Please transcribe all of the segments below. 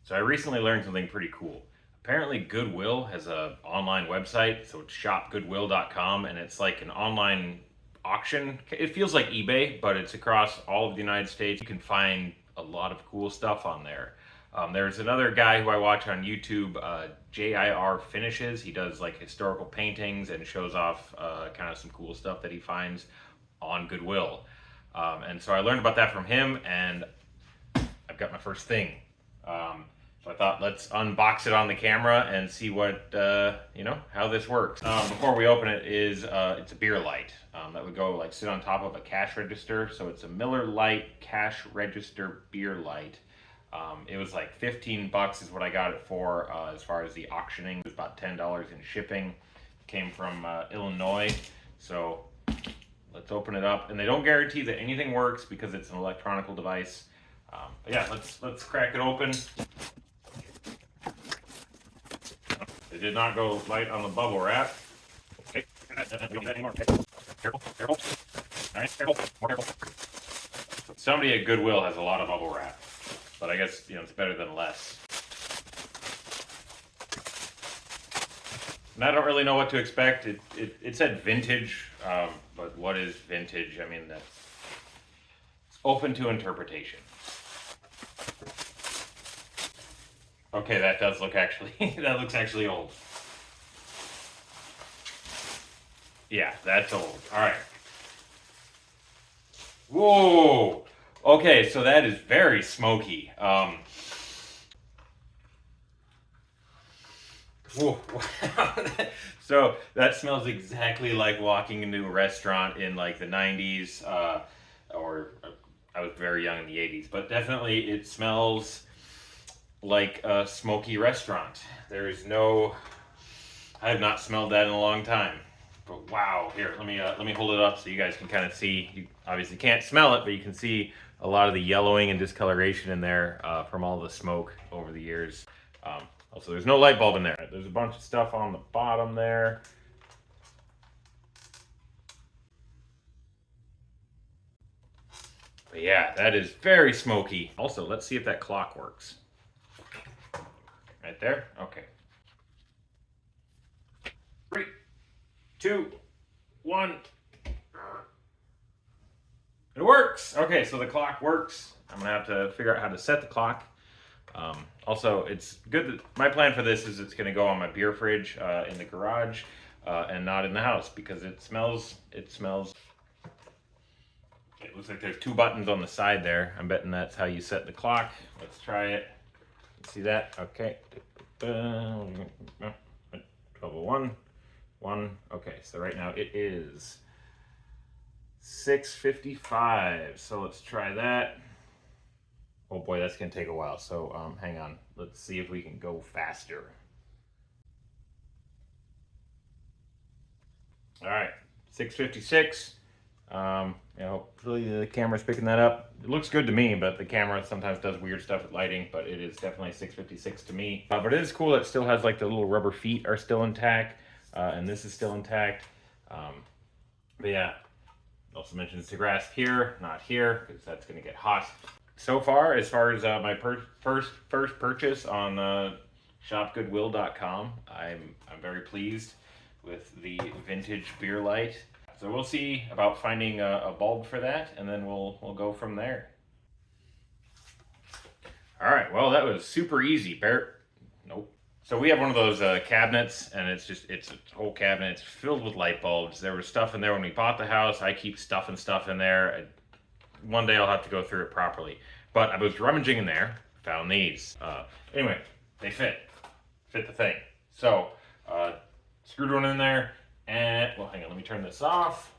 So I recently learned something pretty cool. Apparently Goodwill has an online website, so it's shopgoodwill.com, and it's like an online auction. It feels like eBay, but it's across all of the United States. You can find a lot of cool stuff on there. There's another guy who I watch on YouTube, JIR Finishes. He does like historical paintings and shows off kind of some cool stuff that he finds on Goodwill. And so I learned about that from him, and I've got my first thing. So I thought let's unbox it on the camera and see what, how this works. Before we open it it's a beer light that would go like sit on top of a cash register. So it's a Miller Lite cash register beer light. It was like 15 bucks is what I got it for. As far as the auctioning, it was about $10 in shipping. Came from Illinois. So let's open it up. And they don't guarantee that anything works because it's an electronic device. But yeah, let's crack it open. It did not go light on the bubble wrap. Okay, we don't need that anymore. Okay. Careful, careful. All right, careful, more careful. Somebody at Goodwill has a lot of bubble wrap, but I guess it's better than less. And I don't really know what to expect. It said vintage, but what is vintage? I mean, that's open to interpretation. Okay, that does look actually, that looks actually old. Yeah, that's old. All right. Whoa. Okay, so that is very smoky. Whoa. So that smells exactly like walking into a restaurant in like the 90s, or I was very young in the 80s, but definitely it smells like a smoky restaurant. There is no, I have not smelled that in a long time. But wow, here, let me hold it up so you guys can kind of see. You obviously can't smell it, but you can see a lot of the yellowing and discoloration in there from all the smoke over the years. Also, there's no light bulb in there. There's a bunch of stuff on the bottom there. But yeah, that is very smoky. Also, let's see if that clock works. Right there? Okay. 3, 2, 1. It works! Okay, so the clock works. I'm gonna have to figure out how to set the clock. Also, it's good that my plan for this is it's gonna go on my beer fridge in the garage and not in the house because it smells. It looks like there's 2 buttons on the side there. I'm betting that's how you set the clock. Let's try it. See that? Okay. 12:01. 1. Okay, so right now it is 6:55. So let's try that. Oh boy, that's gonna take a while. So hang on. Let's see if we can go faster. All right, 6:56. Hopefully the camera's picking that up. It looks good to me, but the camera sometimes does weird stuff with lighting, but it is definitely 6:56 to me. But it is cool that it still has like the little rubber feet are still intact, and this is still intact. But yeah, also mentions to grasp here, not here, because that's gonna get hot. So far, as my first purchase on ShopGoodwill.com, I'm very pleased with the vintage beer light. So we'll see about finding a bulb for that, and then we'll go from there. All right, well, that was super easy. Nope. So we have one of those cabinets, and it's a whole cabinet. It's filled with light bulbs. There was stuff in there when we bought the house. I keep stuffing stuff in there. One day I'll have to go through it properly. But I was rummaging in there, found these. Anyway, they fit the thing. So screwed one in there. And, well, hang on, let me turn this off.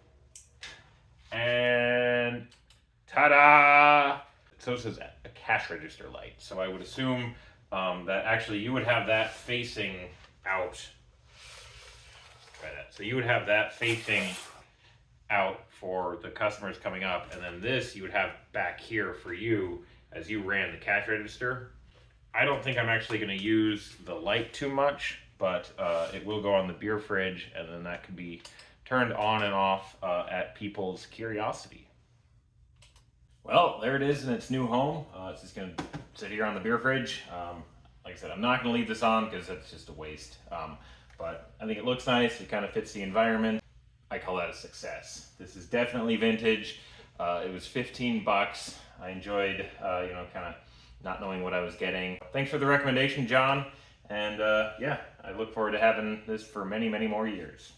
And ta-da! So it says a cash register light. So I would assume that actually you would have that facing out. Try that. So you would have that facing out for the customers coming up. And then this you would have back here for you as you ran the cash register. I don't think I'm actually going to use the light too much, but it will go on the beer fridge, and then that can be turned on and off at people's curiosity. Well, there it is in its new home. It's just going to sit here on the beer fridge. like I said, I'm not going to leave this on because it's just a waste. But I think it looks nice. It kind of fits the environment. I call that a success. This is definitely vintage. It was 15 bucks. I enjoyed, you know, kind of not knowing what I was getting. Thanks for the recommendation, John. And yeah, I look forward to having this for many, many more years.